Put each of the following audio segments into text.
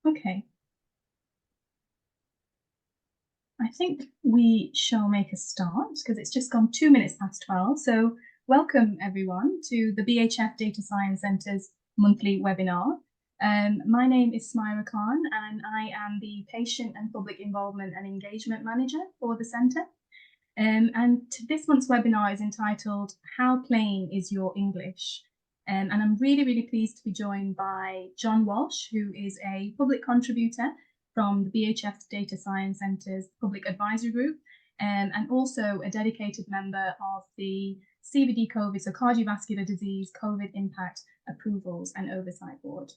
Okay. I think we shall make a start because it's just gone 2 minutes past 12. So welcome everyone to the BHF Data Science Centre's monthly webinar. My name is Smaira Khan and I am the Patient and Public Involvement and Engagement Manager for the Centre. And this month's webinar is entitled How Plain is Your English? And I'm really pleased to be joined by John Walsh, who is a public contributor from the BHF Data Science Centre's Public Advisory Group, and also a dedicated member of the CVD COVID, so Cardiovascular Disease COVID Impact Approvals and Oversight Board.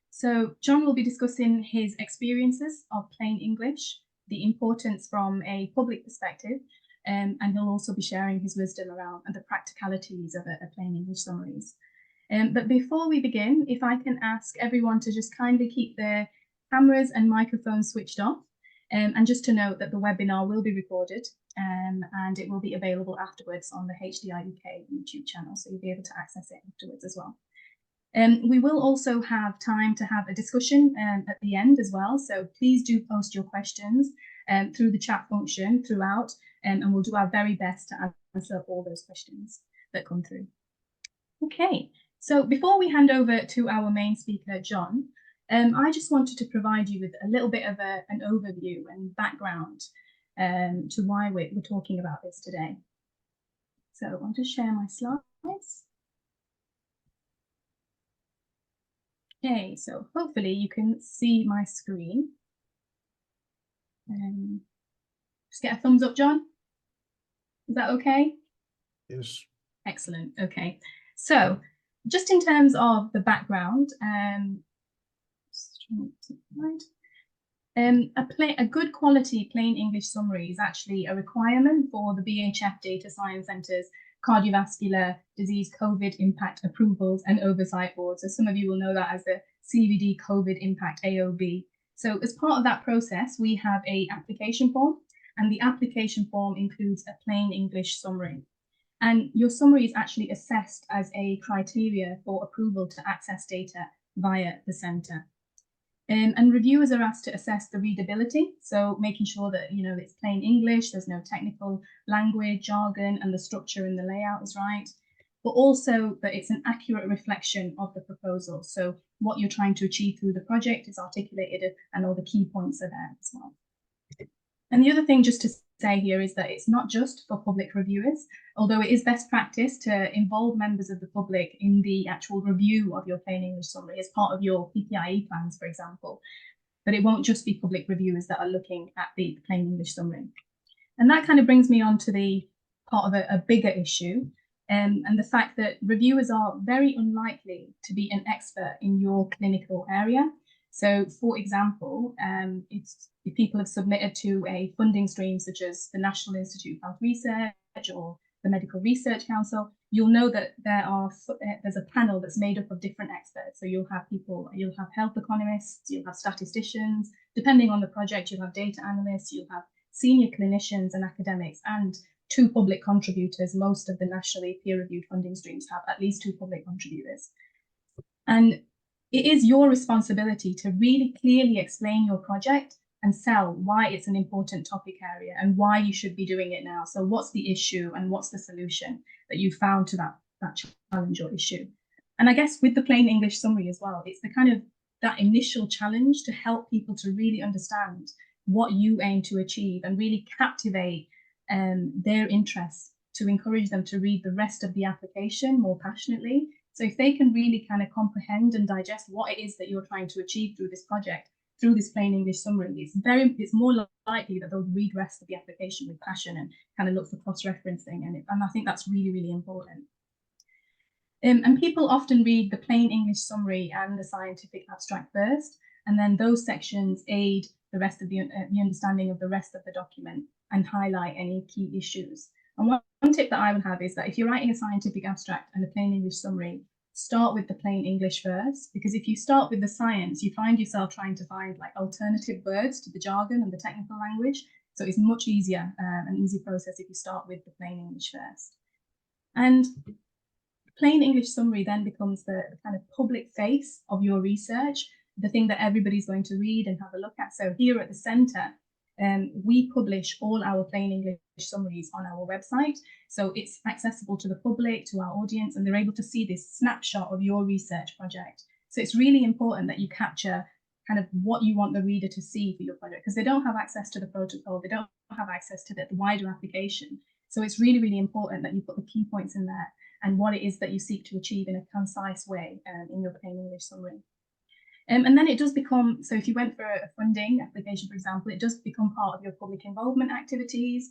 So John will be discussing his experiences of plain English, the importance from a public perspective, and he'll also be sharing his wisdom around the practicalities of a plain English summaries. But before we begin, if I can ask everyone to just kindly keep their cameras and microphones switched off, and just to note that the webinar will be recorded and it will be available afterwards on the HDI UK YouTube channel, so you'll be able to access it afterwards as well. We will also have time to have a discussion at the end as well, so please do post your questions through the chat function throughout, and we'll do our very best to answer all those questions that come through. Okay, so before we hand over to our main speaker, John, I just wanted to provide you with a little bit of an overview and background to why we're talking about this today. So I'll just share my slides. Okay, so hopefully you can see my screen. Just get a thumbs up, John. Is that okay? Yes. Excellent. Okay. So just in terms of the background, a good quality plain English summary is actually a requirement for the BHF Data Science Centre's Cardiovascular Disease COVID Impact Approvals and Oversight Board. So some of you will know that as the CVD COVID Impact AOB. So as part of that process, we have an application form, and the application form includes a plain English summary. And your summary is actually assessed as a criteria for approval to access data via the centre. And reviewers are asked to assess the readability, so making sure that it's plain English, there's no technical language, jargon, and the structure and the layout is right, but also that it's an accurate reflection of the proposal. So what you're trying to achieve through the project is articulated and all the key points are there as well. And the other thing just to say here is that it's not just for public reviewers, although it is best practice to involve members of the public in the actual review of your plain English summary as part of your PPIE plans, for example. But it won't just be public reviewers that are looking at the plain English summary. And that kind of brings me on to the part of a bigger issue, and the fact that reviewers are very unlikely to be an expert in your clinical area. So, for example, if people have submitted to a funding stream such as the National Institute of Health Research or the Medical Research Council, you'll know that there's a panel that's made up of different experts. So you'll have health economists, you'll have statisticians, depending on the project, you'll have data analysts, you'll have senior clinicians and academics, and 2 public contributors. Most of the nationally peer-reviewed funding streams have at least 2 public contributors. And it is your responsibility to really clearly explain your project and sell why it's an important topic area and why you should be doing it now. So what's the issue and what's the solution that you found to that challenge or issue? And I guess with the plain English summary as well, it's the kind of that initial challenge to help people to really understand what you aim to achieve and really captivate their interest, to encourage them to read the rest of the application more passionately. So if they can really kind of comprehend and digest what it is that you're trying to achieve through this project, through this plain English summary, it's more likely that they'll read the rest of the application with passion and kind of look for cross-referencing. And I think that's really important. And people often read the plain English summary and the scientific abstract first, and then those sections aid the rest of the understanding of the rest of the document and highlight any key issues. And one tip that I would have is that if you're writing a scientific abstract and a plain English summary, start with the plain English first, because if you start with the science, you find yourself trying to find like alternative words to the jargon and the technical language. So it's much easier, an easy process if you start with the plain English first. And plain English summary then becomes the kind of public face of your research, the thing that everybody's going to read and have a look at. So here at the centre, we publish all our plain English summaries on our website. So it's accessible to the public, to our audience, and they're able to see this snapshot of your research project. So it's really important that you capture kind of what you want the reader to see for your project, because they don't have access to the protocol, they don't have access to the wider application. So it's really, really important that you put the key points in there and what it is that you seek to achieve in a concise way in your plain English summary. And then it does become, so if you went for a funding application, for example, it does become part of your public involvement activities,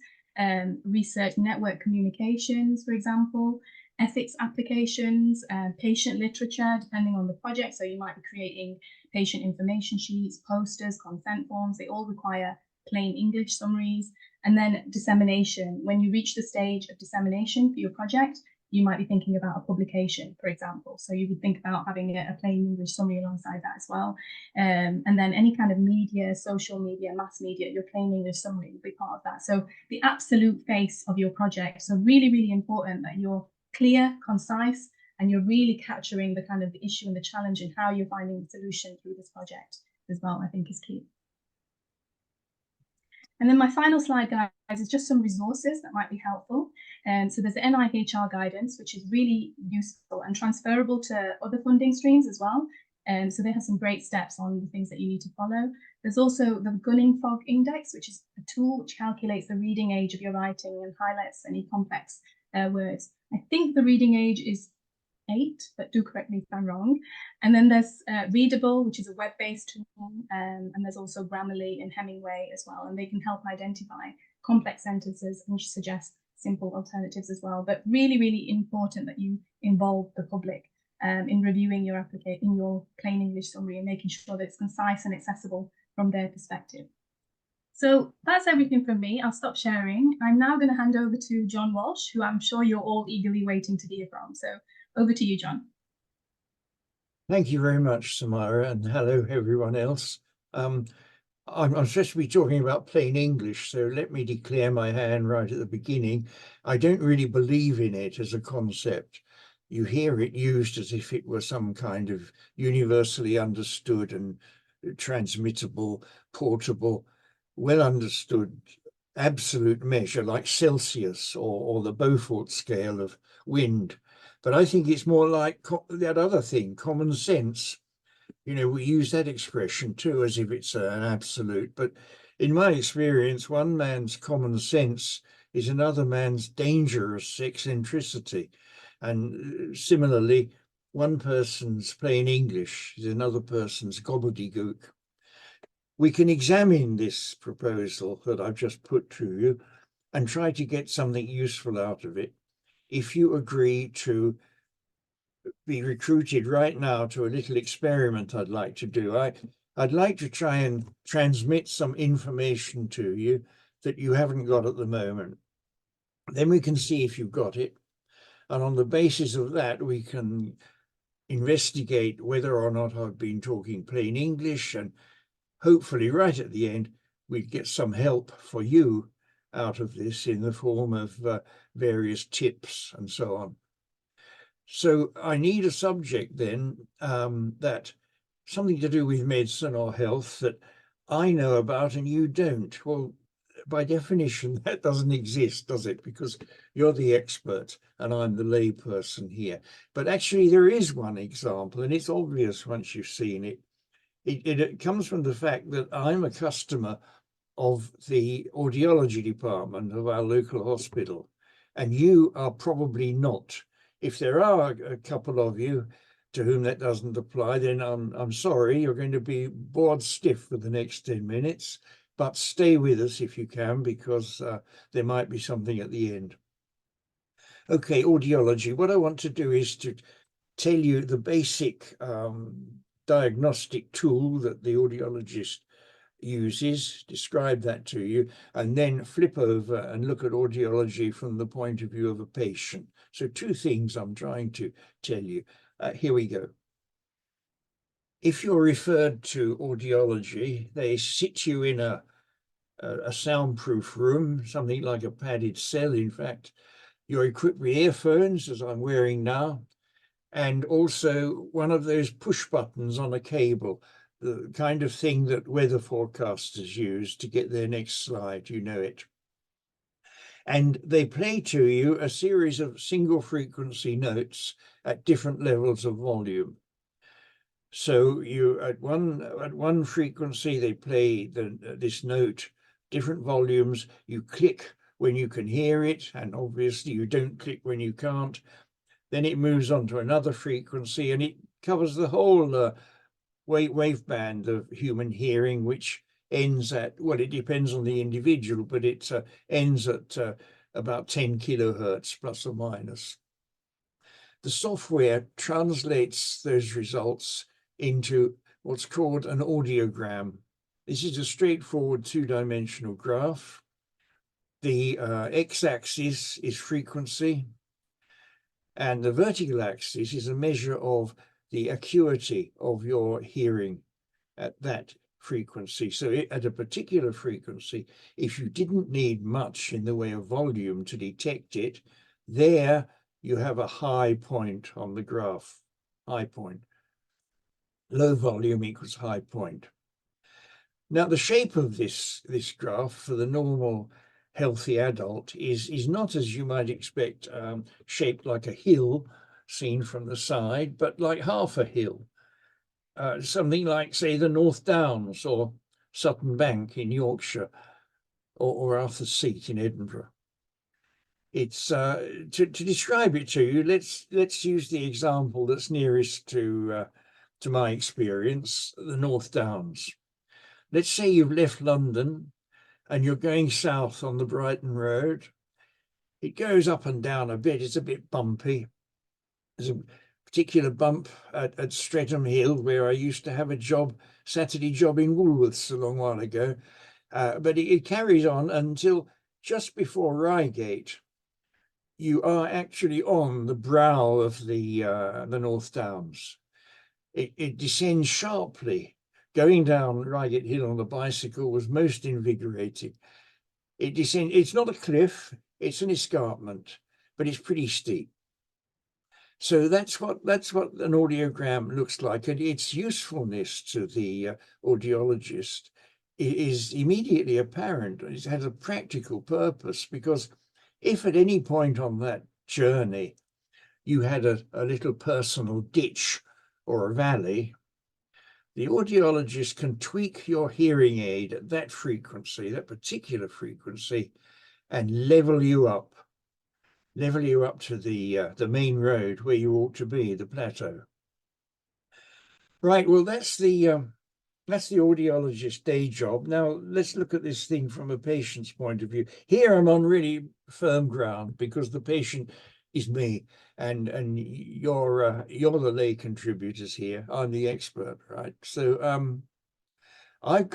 research network communications, for example, ethics applications, patient literature, depending on the project. So you might be creating patient information sheets, posters, consent forms. They all require plain English summaries. And then dissemination. When you reach the stage of dissemination for your project, you might be thinking about a publication, for example. So you would think about having a plain English summary alongside that as well. And then any kind of media, social media, mass media, your plain English summary will be part of that. So the absolute face of your project. So really, really important that you're clear, concise, and you're really capturing the kind of the issue and the challenge and how you're finding the solution through this project as well, I think is key. And then my final slide, guys, is just some resources that might be helpful. So there's the NIHR guidance, which is really useful and transferable to other funding streams as well. So they have some great steps on the things that you need to follow. There's also the Gunning Fog Index, which is a tool which calculates the reading age of your writing and highlights any complex words. I think the reading age is 8, but do correct me if I'm wrong. And then there's Readable, which is a web-based tool, and there's also Grammarly and Hemingway as well, and they can help identify complex sentences and suggest simple alternatives as well. But really, really important that you involve the public in reviewing your application, your plain English summary, and making sure that it's concise and accessible from their perspective. So that's everything from me. I'll stop sharing. I'm now going to hand over to John Walsh, who I'm sure you're all eagerly waiting to hear from. So over to you, John. Thank you very much, Samara, and hello, everyone else. I'm supposed to be talking about plain English, so let me declare my hand right at the beginning. I don't really believe in it as a concept. You hear it used as if it were some kind of universally understood and transmittable, portable, well understood absolute measure like Celsius or the Beaufort scale of wind. But I think it's more like that other thing, common sense. You know, we use that expression too as if it's an absolute. But in my experience, one man's common sense is another man's dangerous eccentricity. And similarly, one person's plain English is another person's gobbledygook. We can examine this proposal that I've just put to you and try to get something useful out of it. If you agree to be recruited right now to a little experiment I'd like to do, I'd like to try and transmit some information to you that you haven't got at the moment. Then we can see if you've got it. And on the basis of that, we can investigate whether or not I've been talking plain English, and hopefully right at the end, we'd get some help for you out of this in the form of various tips and so on. So I need a subject then that something to do with medicine or health that I know about and you don't. Well, by definition, that doesn't exist, does it? Because you're the expert and I'm the lay person here. But actually there is one example, and it's obvious once you've seen it. It comes from the fact that I'm a customer of the audiology department of our local hospital, and you are probably not. If there are a couple of you to whom that doesn't apply, then I'm sorry, you're going to be bored stiff for the next 10 minutes, but stay with us if you can, because there might be something at the end. Okay, audiology. What I want to do is to tell you the basic diagnostic tool that the audiologist uses, describe that to you, and then flip over and look at audiology from the point of view of a patient. So 2 things I'm trying to tell you. Here we go. If you're referred to audiology, they sit you in a soundproof room, something like a padded cell, in fact. You're equipped with earphones, as I'm wearing now, and also one of those push buttons on a cable the kind of thing that weather forecasters use to get their next slide, you know it. And they play to you a series of single frequency notes at different levels of volume. So you at one frequency they play this note, different volumes. You click when you can hear it, and obviously you don't click when you can't. Then it moves on to another frequency, and it covers the whole wave band of human hearing, which ends at, well, it depends on the individual, but it ends at about 10 kilohertz plus or minus. The software translates those results into what's called an audiogram. This is a straightforward two-dimensional graph. The x-axis is frequency, and the vertical axis is a measure of the acuity of your hearing at that frequency. So at a particular frequency, if you didn't need much in the way of volume to detect it, there you have a high point on the graph, high point. Low volume equals high point. Now, the shape of this graph for the normal healthy adult is not, as you might expect, shaped like a hill seen from the side, but like half a hill. Something like, say, the North Downs or Sutton Bank in Yorkshire, or Arthur's Seat in Edinburgh. It's to describe it to you, let's use the example that's nearest to my experience, the North Downs. Let's say you've left London and you're going south on the Brighton Road. It goes up and down a bit, it's a bit bumpy. There's a particular bump at Streatham Hill where I used to have a Saturday job in Woolworths a long while ago. But it carries on until just before Reigate. You are actually on the brow of the North Downs. It descends sharply. Going down Reigate Hill on the bicycle was most invigorating. It descends. It's not a cliff, it's an escarpment, but it's pretty steep. So that's what an audiogram looks like, and its usefulness to the audiologist is immediately apparent. It has a practical purpose, because if at any point on that journey you had a little personal ditch or a valley, the audiologist can tweak your hearing aid at that frequency, that particular frequency, and level you up to the main road where you ought to be, the plateau. Right, well, that's the audiologist's day job. Now, let's look at this thing from a patient's point of view. Here I'm on really firm ground because the patient is me, and you're the lay contributors here. I'm the expert, right? So I've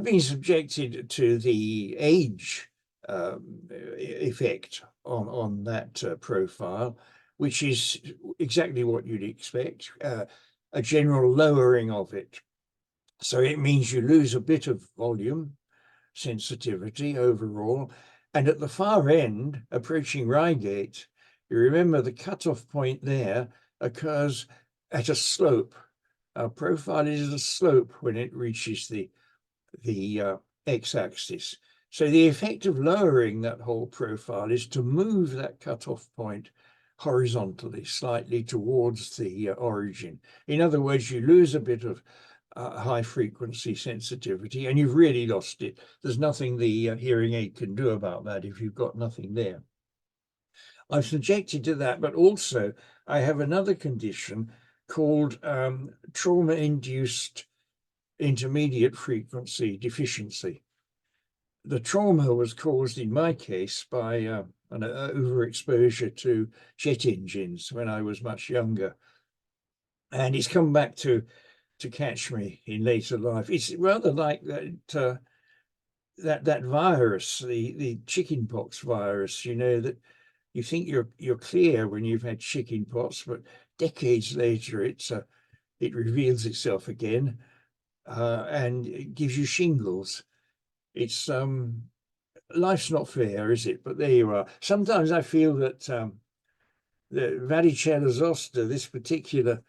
been subjected to the age effect on that profile, which is exactly what you'd expect, a general lowering of it. So it means you lose a bit of volume sensitivity overall. And at the far end, approaching Reigate, you remember the cutoff point there occurs at a slope. Our profile is a slope when it reaches the x-axis. So the effect of lowering that whole profile is to move that cutoff point horizontally, slightly towards the origin. In other words, you lose a bit of high frequency sensitivity, and you've really lost it. There's nothing the hearing aid can do about that if you've got nothing there. I'm subjected to that, but also I have another condition called trauma-induced intermediate frequency deficiency. The trauma was caused, in my case, by an overexposure to jet engines when I was much younger. And it's come back to catch me in later life. It's rather like that virus, the chickenpox virus, you know, that you think you're clear when you've had chickenpox, but decades later it reveals itself again, and it gives you shingles. It's life's not fair, is it? But there you are. Sometimes I feel that the varicella zoster, this particular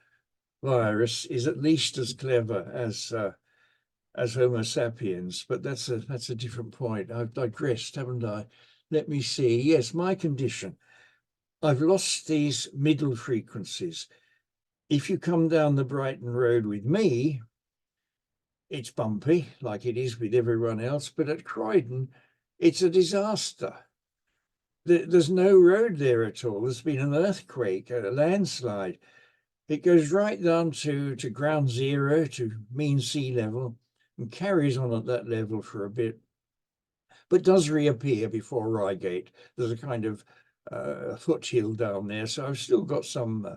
virus is at least as clever as Homo sapiens, but that's a different point. I've digressed, haven't I? Let me see. Yes, my condition. I've lost these middle frequencies. If you come down the Brighton Road with me, it's bumpy, like it is with everyone else, but at Croydon, it's a disaster. There's no road there at all. There's been an earthquake, a landslide. It goes right down to ground zero, to mean sea level, and carries on at that level for a bit, but does reappear before Reigate. There's a kind of foothill down there, so I've still got some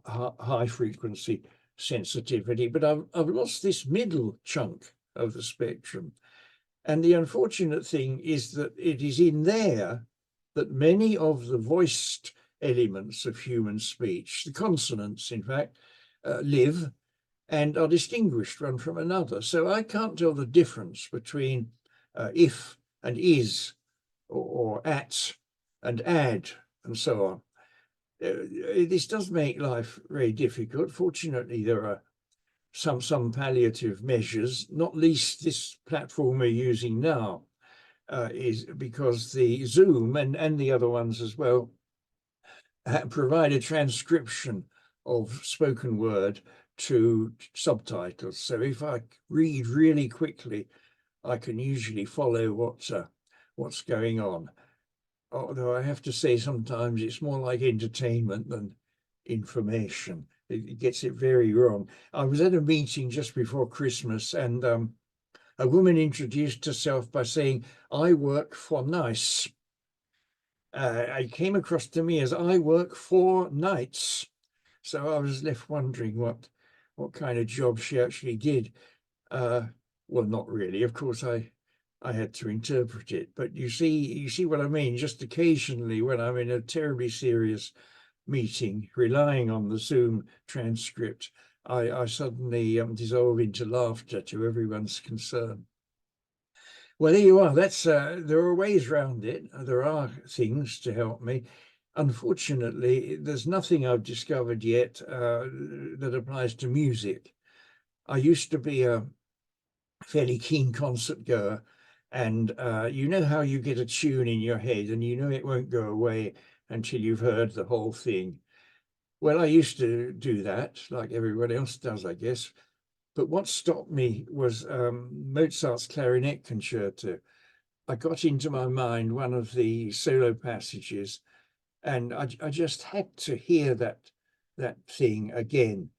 high frequency sensitivity, but I've lost this middle chunk of the spectrum. And the unfortunate thing is that it is in there that many of the voiced elements of human speech, the consonants, in fact, live and are distinguished one from another. So I can't tell the difference between if and is, or at and add, and so on. This does make life very difficult. Fortunately, there are some palliative measures, not least this platform we're using now, is because the Zoom and the other ones as well provide a transcription of spoken word to subtitles. So if I read really quickly, I can usually follow what's going on. Although I have to say sometimes it's more like entertainment than information. It gets it very wrong. I was at a meeting just before Christmas, and a woman introduced herself by saying, "I work for NICE." It came across to me as "I work for nights." So I was left wondering what kind of job she actually did. Well, not really. Of course, I had to interpret it, but you see what I mean. Just occasionally, when I'm in a terribly serious meeting, relying on the Zoom transcript, I suddenly dissolve into laughter to everyone's concern. Well, there you are. That's there are ways around it. There are things to help me. Unfortunately, there's nothing I've discovered yet that applies to music. I used to be a fairly keen concert goer, and you know how you get a tune in your head and you know it won't go away until you've heard the whole thing. Well, I used to do that, like everyone else does, I guess. But what stopped me was Mozart's clarinet concerto. I got into my mind one of the solo passages, and I just had to hear that thing again,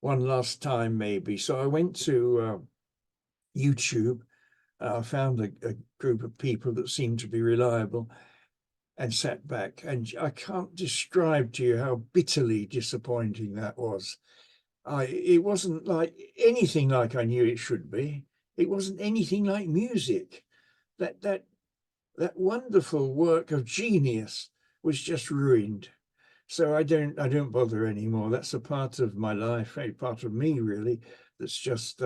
one last time maybe. So I went to YouTube. I found a group of people that seemed to be reliable, and sat back. And I can't describe to you how bitterly disappointing that was. It wasn't like anything like I knew it should be. It wasn't anything like music. That wonderful work of genius was just ruined. So I don't bother anymore. That's a part of my life, a part of me really, that's just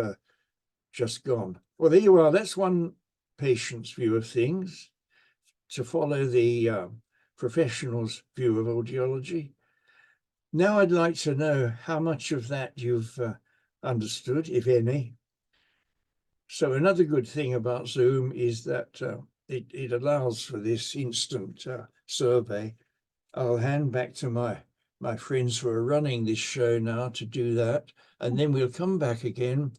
gone. Well, there you are. That's one patient's view of things, to follow the professional's view of audiology. Now I'd like to know how much of that you've understood, if any. So another good thing about Zoom is that it allows for this instant survey. I'll hand back to my friends who are running this show now to do that, and then we'll come back again,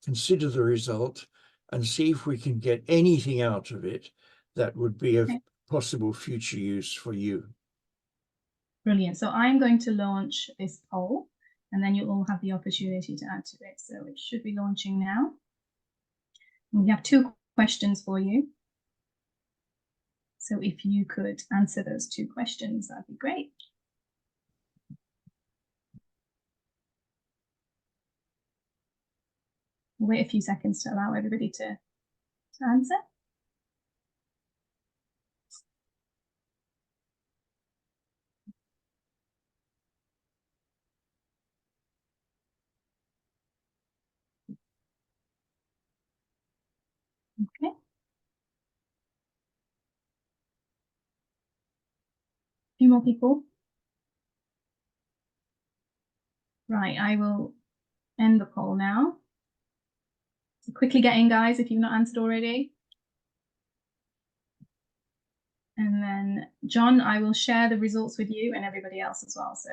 consider the result, and see if we can get anything out of it that would be of possible future use for you. Brilliant. So I'm going to launch this poll, and then you all have the opportunity to add to it. So it should be launching now. We have 2 questions for you. So if you could answer those 2 questions, that'd be great. We'll wait a few seconds to allow everybody to answer. Okay. A few more people. Right, I will end the poll now. So quickly get in, guys, if you've not answered already. And then, John, I will share the results with you and everybody else as well. So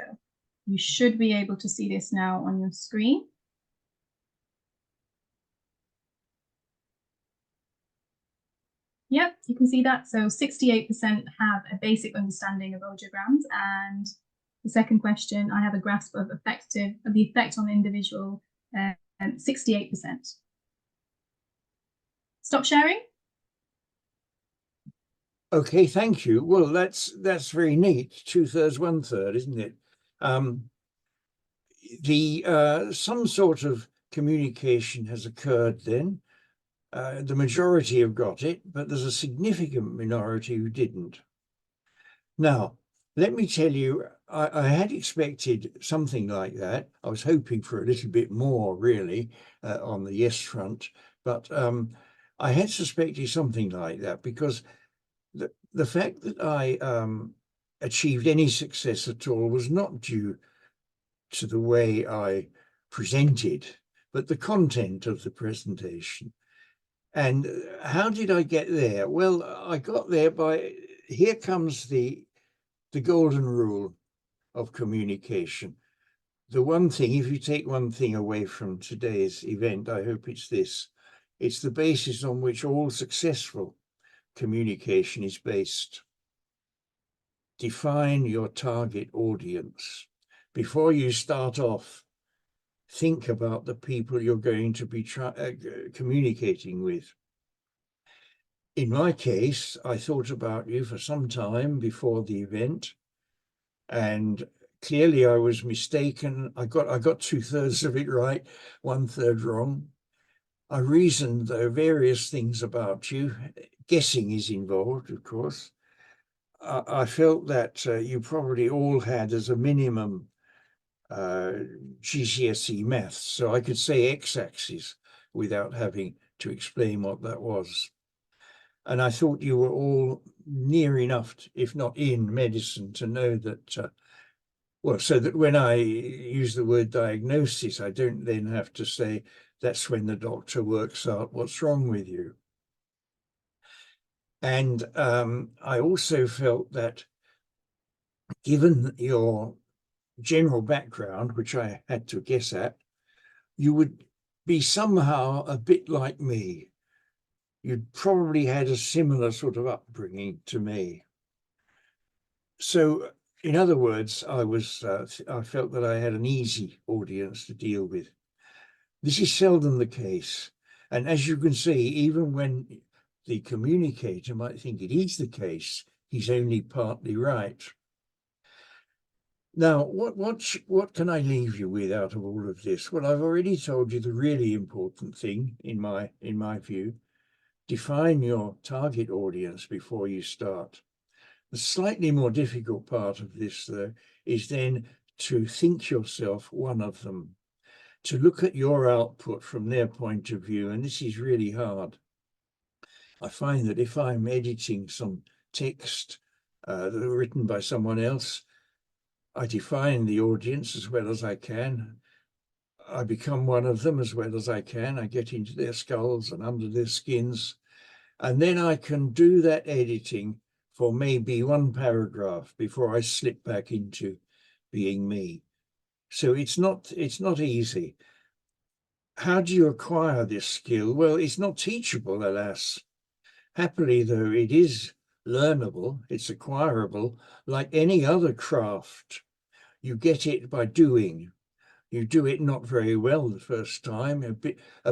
you should be able to see this now on your screen. Yep, you can see that. So 68% have a basic understanding of audiograms. And the second question, I have a grasp of the effect on the individual, 68%. Stop sharing. Okay, thank you. Well, that's very neat. 2/3, 1/3, isn't it? Some sort of communication has occurred then. The majority have got it, but there's a significant minority who didn't. Now, let me tell you, I had expected something like that. I was hoping for a little bit more, really, on the yes front, but I had suspected something like that because the fact that I achieved any success at all was not due to the way I presented, but the content of the presentation. And how did I get there? Well, I got there by, here comes the golden rule of communication. The one thing, if you take one thing away from today's event, I hope it's this. It's the basis on which all successful communication is based. Define your target audience. Before you start off, think about the people you're going to be communicating with. In my case, I thought about you for some time before the event, and clearly I was mistaken. I got 2/3 of it right, 1/3 wrong. I reasoned, though, various things about you. Guessing is involved, of course. I felt that you probably all had as a minimum GCSE maths, so I could say x-axis without having to explain what that was. And I thought you were all near enough, if not in medicine, to know that, well, so that when I use the word diagnosis, I don't then have to say that's when the doctor works out what's wrong with you. And I also felt that given your general background, which I had to guess at, you would be somehow a bit like me. You'd probably had a similar sort of upbringing to me. So, in other words, I felt that I had an easy audience to deal with. This is seldom the case. And as you can see, even when the communicator might think it is the case, he's only partly right. Now, what can I leave you with out of all of this? Well, I've already told you the really important thing in my view. Define your target audience before you start. The slightly more difficult part of this, though, is then to think yourself one of them, to look at your output from their point of view, and this is really hard. I find that if I'm editing some text written by someone else, I define the audience as well as I can. I become one of them as well as I can. I get into their skulls and under their skins. And then I can do that editing for maybe one paragraph before I slip back into being me. So it's not easy. How do you acquire this skill? Well, it's not teachable, alas. Happily, though, it is learnable, it's acquirable, like any other craft. You get it by doing. You do it not very well the first time, a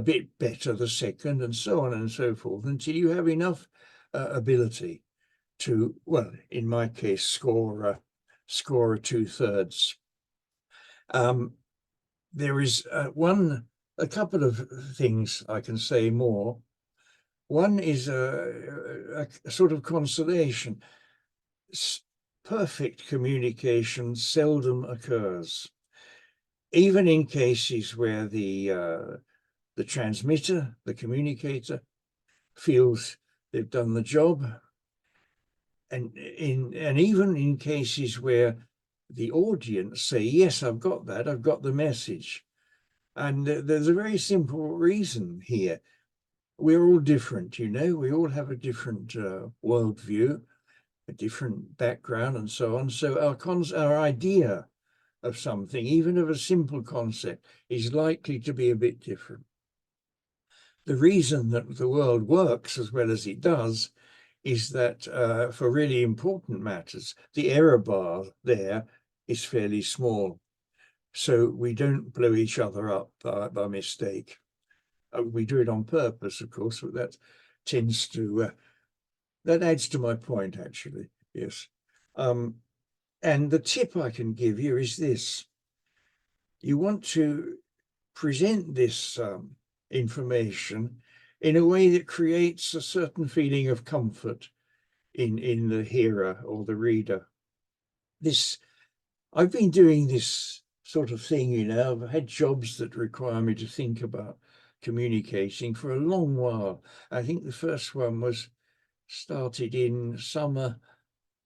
bit better the second, and so on and so forth, until you have enough ability to, well, in my case, score a 2/3. There is a couple of things I can say more. One is a sort of consolation. Perfect communication seldom occurs. Even in cases where the transmitter, the communicator, feels they've done the job, and even in cases where the audience say, yes, I've got that, I've got the message. And there's a very simple reason here. We're all different, you know, we all have a different worldview, a different background and so on. So our idea of something, even of a simple concept, is likely to be a bit different. The reason that the world works as well as it does is that for really important matters, the error bar there is fairly small. So we don't blow each other up by mistake. We do it on purpose, of course, but that tends to, that adds to my point, actually, yes. And the tip I can give you is this. You want to present this information in a way that creates a certain feeling of comfort in the hearer or the reader. I've been doing this sort of thing, you know, I've had jobs that require me to think about communicating for a long while. I think the first one was started in summer,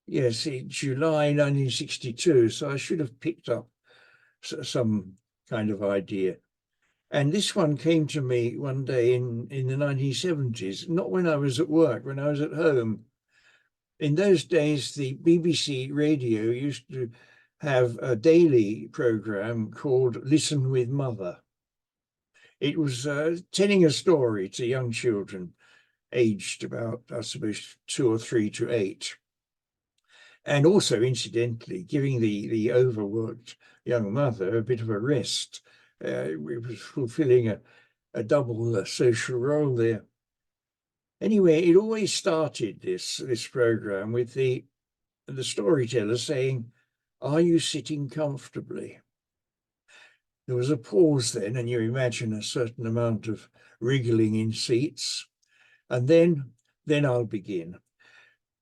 yes, in July 1962, so I should have picked up some kind of idea. And this one came to me one day in the 1970s, not when I was at work, when I was at home. In those days, the BBC radio used to have a daily program called Listen with Mother. It was telling a story to young children aged about, I suppose, 2 or 3 to 8. And also, incidentally, giving the overworked young mother a bit of a rest. It was fulfilling a double social role there. Anyway, it always started this program with the storyteller saying, "Are you sitting comfortably?" There was a pause then, and you imagine a certain amount of wriggling in seats, and then I'll begin.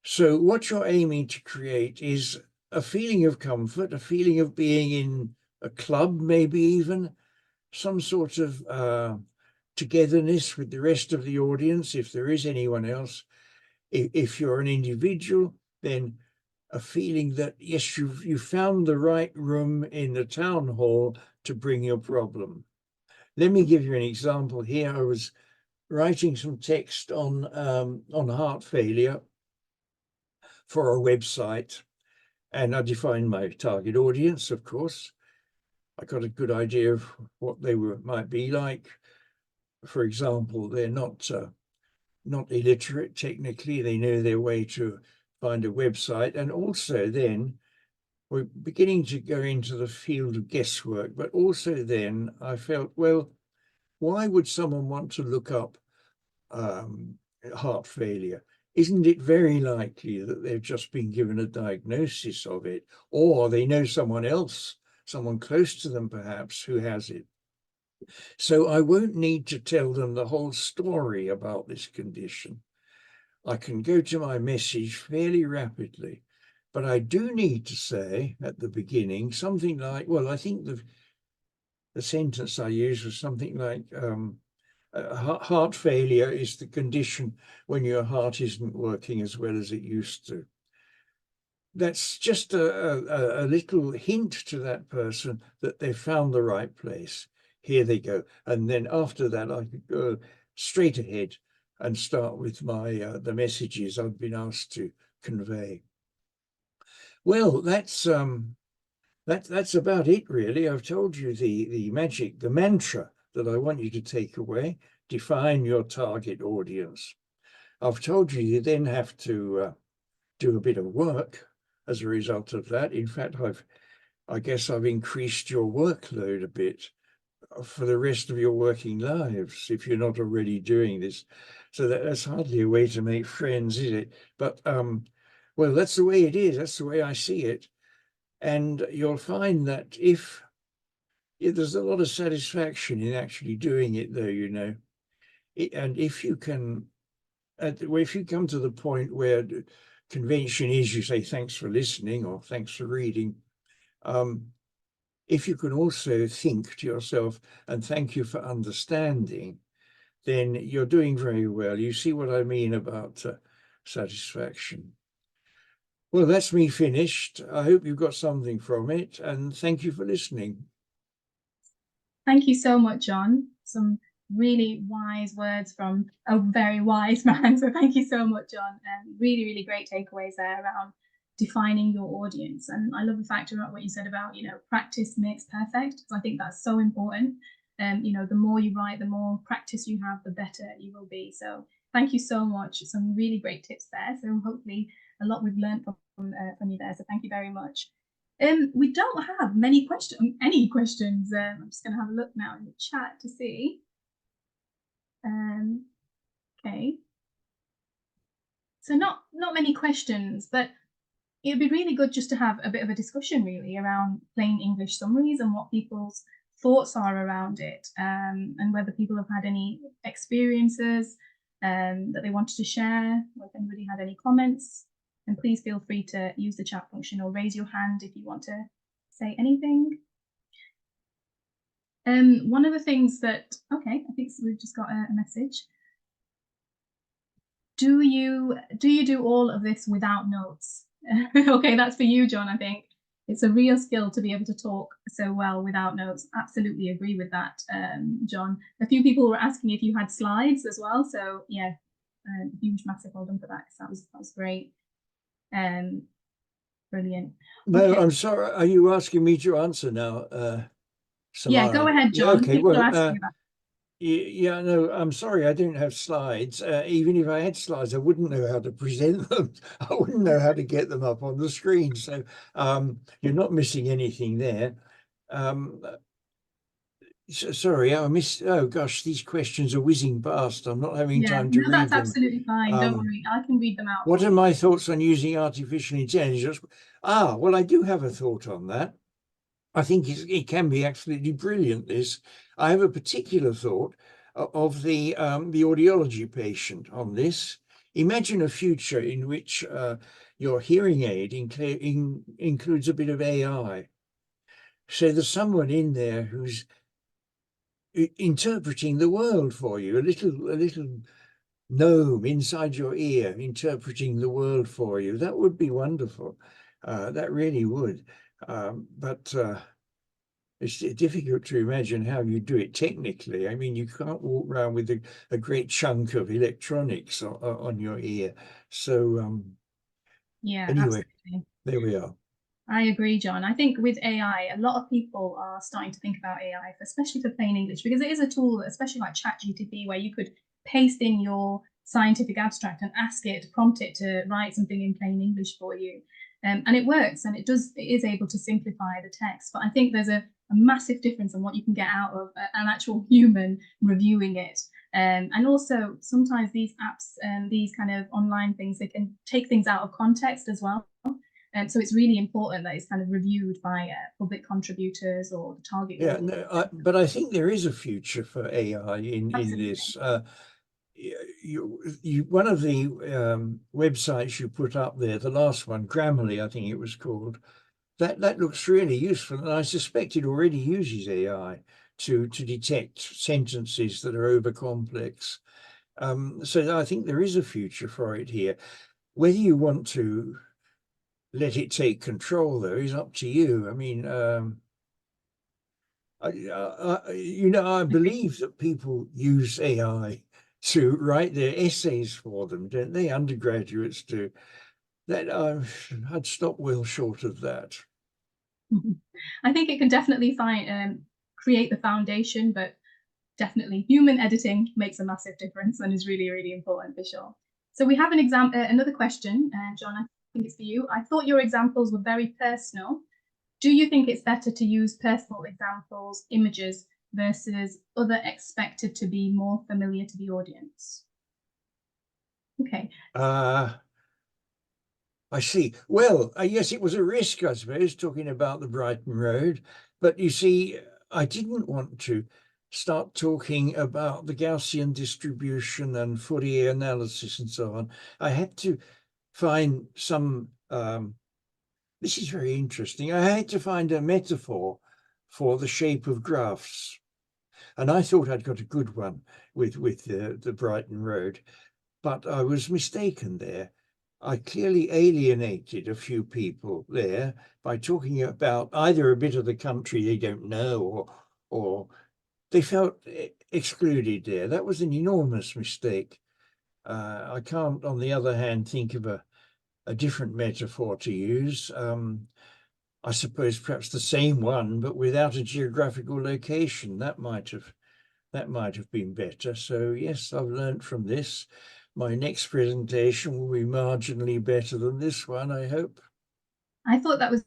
So what you're aiming to create is a feeling of comfort, a feeling of being in a club, maybe even some sort of togetherness with the rest of the audience, if there is anyone else. If you're an individual, then a feeling that, yes, you found the right room in the town hall to bring your problem. Let me give you an example here. I was writing some text on heart failure for a website, and I defined my target audience, of course. I got a good idea of what they might be like. For example, they're not illiterate technically. They know their way to find a website. And also then we're beginning to go into the field of guesswork. But also then I felt, well, why would someone want to look up heart failure? Isn't it very likely that they've just been given a diagnosis of it, or they know someone else, someone close to them perhaps, who has it? So I won't need to tell them the whole story about this condition. I can go to my message fairly rapidly, but I do need to say at the beginning something like, well, I think the sentence I used was something like, heart failure is the condition when your heart isn't working as well as it used to. That's just a little hint to that person that they've found the right place. Here they go. And then after that, I could go straight ahead and start with my the messages I've been asked to convey. Well, that's about it, really. I've told you the magic, the mantra that I want you to take away. Define your target audience. I've told you you then have to do a bit of work as a result of that. In fact, I guess I've increased your workload a bit for the rest of your working lives if you're not already doing this. So that's hardly a way to make friends, is it? But well, that's the way it is. That's the way I see it. And you'll find that if there's a lot of satisfaction in actually doing it, though, you know. And if you can, if you come to the point where convention is, you say thanks for listening or thanks for reading. If you can also think to yourself and thank you for understanding, then you're doing very well. You see what I mean about satisfaction. Well, that's me finished. I hope you got something from it, and thank you for listening. Thank you so much, John. Some really wise words from a very wise man. So thank you so much, John. Really, really great takeaways there around defining your audience. And I love the fact about what you said about, practice makes perfect. So I think that's so important. The more you write, the more practice you have, the better you will be. So thank you so much. Some really great tips there. So hopefully a lot we've learned from you there. So thank you very much. We don't have any questions. I'm just going to have a look now in the chat to see. Okay. So not many questions, but it'd be really good just to have a bit of a discussion really around plain English summaries and what people's thoughts are around it, and whether people have had any experiences that they wanted to share, or if anybody had any comments. And please feel free to use the chat function or raise your hand if you want to say anything. One of the things that, okay, I think we've just got a message. Do you do all of this without notes? Okay, that's for you, John, I think. It's a real skill to be able to talk so well without notes. Absolutely agree with that, John. A few people were asking if you had slides as well. So yeah, huge, massive well done for that. That was great. Brilliant. No, okay. I'm sorry. Are you asking me to answer now? Yeah, go ahead, John. Okay, People well, are asking about. Yeah, no, I'm sorry, I don't have slides. Even if I had slides, I wouldn't know how to present them. I wouldn't know how to get them up on the screen. So you're not missing anything there. Sorry, I missed. Oh gosh, these questions are whizzing past. I'm not having time to read them. That's absolutely fine. Don't worry, I can read them out. What are my thoughts on using artificial intelligence? Well, I do have a thought on that. I think it can be absolutely brilliant. I have a particular thought of the audiology patient on this. Imagine a future in which your hearing aid includes a bit of AI. So there's someone in there who's interpreting the world for you, a little gnome inside your ear interpreting the world for you. That would be wonderful. That really would. But it's difficult to imagine how you do it technically. I mean, you can't walk around with a great chunk of electronics on your ear. So yeah, anyway, absolutely. there we are. I agree, John. I think with AI, a lot of people are starting to think about AI, especially for plain English, because it is a tool, especially like ChatGPT, where you could paste in your scientific abstract and prompt it to write something in plain English for you. And it works, and it is able to simplify the text. But I think there's a massive difference on what you can get out of an actual human reviewing it. And also sometimes these apps and these kind of online things, they can take things out of context as well. So it's really important that it's kind of reviewed by public contributors or the target audience. Yeah, but I think there is a future for AI in this. One of the websites you put up there, the last one, Grammarly, I think it was called, that looks really useful, and I suspect it already uses AI to detect sentences that are over complex. So I think there is a future for it here. Whether you want to let it take control, though, is up to you. I mean, I believe that people use AI to write their essays for them, don't they? Undergraduates do. That I'd stop well short of that. I think it can definitely create the foundation, but definitely human editing makes a massive difference and is really, really important for sure. So we have another question, John, I think it's for you. I thought your examples were very personal. Do you think it's better to use personal examples, images, versus other expected to be more familiar to the audience? Okay. I see. Well, yes, it was a risk, I suppose, talking about the Brighton Road. But you see, I didn't want to start talking about the Gaussian distribution and Fourier analysis and so on. I had to find some, this is very interesting. I had to find a metaphor for the shape of graphs. And I thought I'd got a good one with the Brighton Road, but I was mistaken there. I clearly alienated a few people there by talking about either a bit of the country they don't know or they felt excluded there. That was an enormous mistake. I can't, on the other hand, think of a different metaphor to use. I suppose perhaps the same one, but without a geographical location. That might have been better. So yes, I've learned from this. My next presentation will be marginally better than this one, I hope. I thought that was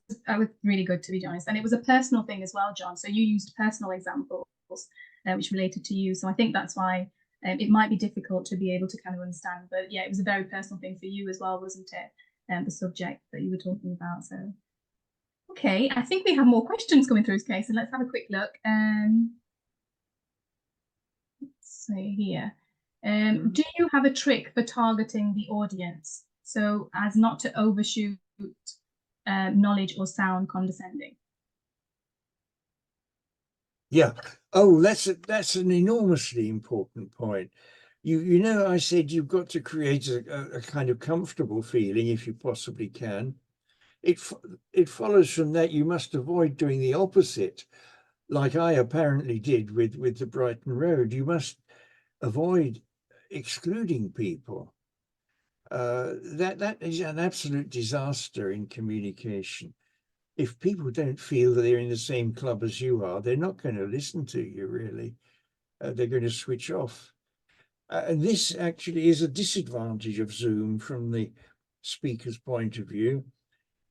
really good, to be honest, and it was a personal thing as well, John. So you used personal examples which related to you. So I think that's why it might be difficult to be able to kind of understand. But yeah, it was a very personal thing for you as well, wasn't it? The subject that you were talking about. So okay, I think we have more questions coming through, okay, so let's have a quick look. Let's see here. Do you have a trick for targeting the audience so as not to overshoot knowledge or sound condescending? Yeah. Oh, that's an enormously important point. You know, I said you've got to create a kind of comfortable feeling if you possibly can. It follows from that you must avoid doing the opposite, like I apparently did with the Brighton Road. You must avoid excluding people. That is an absolute disaster in communication. If people don't feel that they're in the same club as you are, they're not going to listen to you, really. They're going to switch off. And this actually is a disadvantage of Zoom from the speaker's point of view.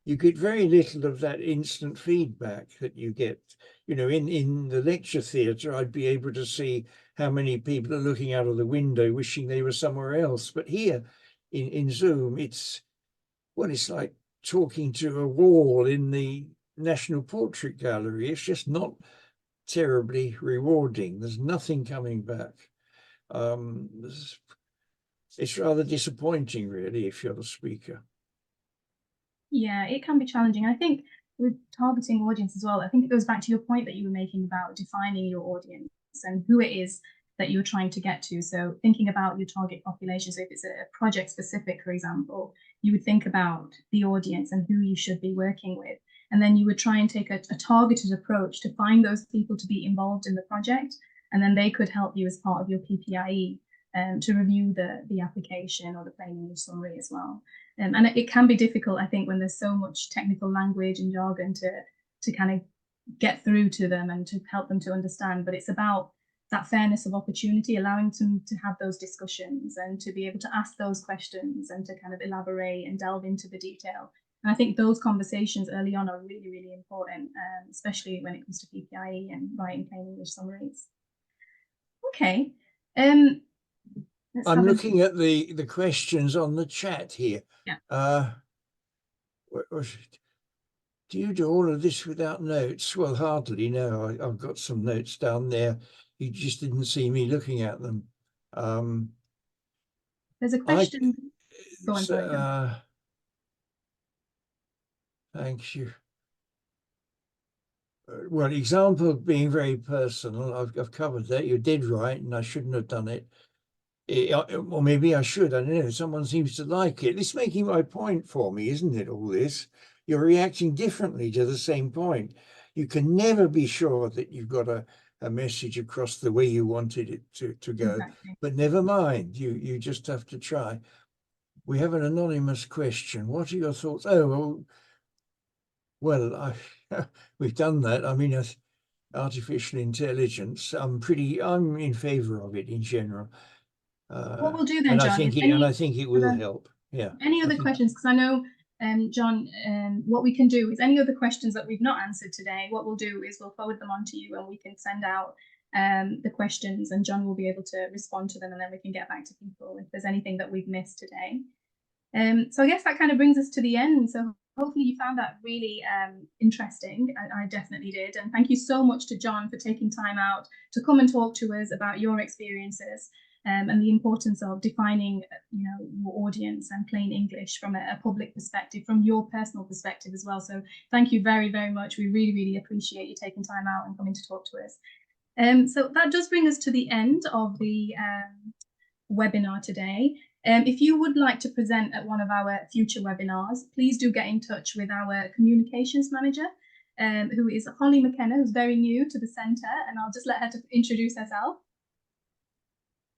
You get very little of that instant feedback that you get. You know, in the lecture theatre, I'd be able to see how many people are looking out of the window wishing they were somewhere else. But here in Zoom, it's like talking to a wall in the National Portrait Gallery. It's just not terribly rewarding. There's nothing coming back. It's rather disappointing, really, if you're the speaker. Yeah, it can be challenging. I think with targeting audience as well, I think it goes back to your point that you were making about defining your audience and who it is that you're trying to get to. So thinking about your target population. So if it's a project specific, for example, you would think about the audience and who you should be working with. And then you would try and take a targeted approach to find those people to be involved in the project. And then they could help you as part of your PPIE to review the application or the plain English summary as well. And it can be difficult, I think, when there's so much technical language and jargon to kind of get through to them and to help them to understand. But it's about that fairness of opportunity, allowing them to have those discussions and to be able to ask those questions and to kind of elaborate and delve into the detail. And I think those conversations early on are really, really important, especially when it comes to PPIE and writing plain English summaries. Okay. I'm looking at the questions on the chat here. Yeah. Do you do all of this without notes? Well, hardly, no. I've got some notes down there. You just didn't see me looking at them. There's a question. Go on, sorry. Thank you. Well, example of being very personal, I've covered that. You're dead right, and I shouldn't have done it. Or maybe I should, I don't know. Someone seems to like it. It's making my point for me, isn't it, all this? You're reacting differently to the same point. You can never be sure that you've got a message across the way you wanted it to go. Exactly. But never mind, you just have to try. We have an anonymous question. What are your thoughts? Oh, well, we've done that. I mean, artificial intelligence, I'm in favor of it in general. What we'll do then, John, I think it will help. Yeah. Any other questions? Because I know, John, what we can do is any other questions that we've not answered today, what we'll do is we'll forward them on to you and we can send out the questions and John will be able to respond to them and then we can get back to people if there's anything that we've missed today. So I guess that kind of brings us to the end. So hopefully you found that really interesting. I definitely did. And thank you so much to John for taking time out to come and talk to us about your experiences. And the importance of defining, your audience and plain English from a public perspective, from your personal perspective as well. So thank you very, very much. We really, really appreciate you taking time out and coming to talk to us. So that does bring us to the end of the webinar today. If you would like to present at one of our future webinars, please do get in touch with our communications manager, who is Holly McKenna, who's very new to the centre, and I'll just let her to introduce herself.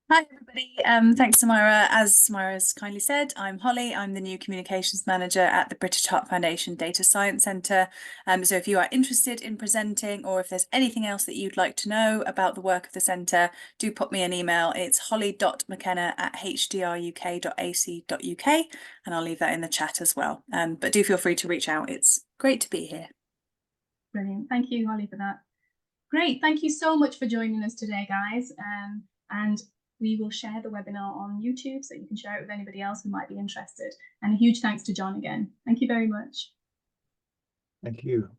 Hi everybody, thanks Samara. As Samara has kindly said, I'm Holly. I'm the new communications manager at the British Heart Foundation Data Science Centre. So if you are interested in presenting, or if there's anything else that you'd like to know about the work of the centre, do pop me an email. It's holly.mckenna@hdruk.ac.uk, and I'll leave that in the chat as well. But do feel free to reach out. It's great to be here. Brilliant. Thank you, Holly, for that. Great. Thank you so much for joining us today, guys. And we will share the webinar on YouTube so you can share it with anybody else who might be interested. And a huge thanks to John again. Thank you very much. Thank you.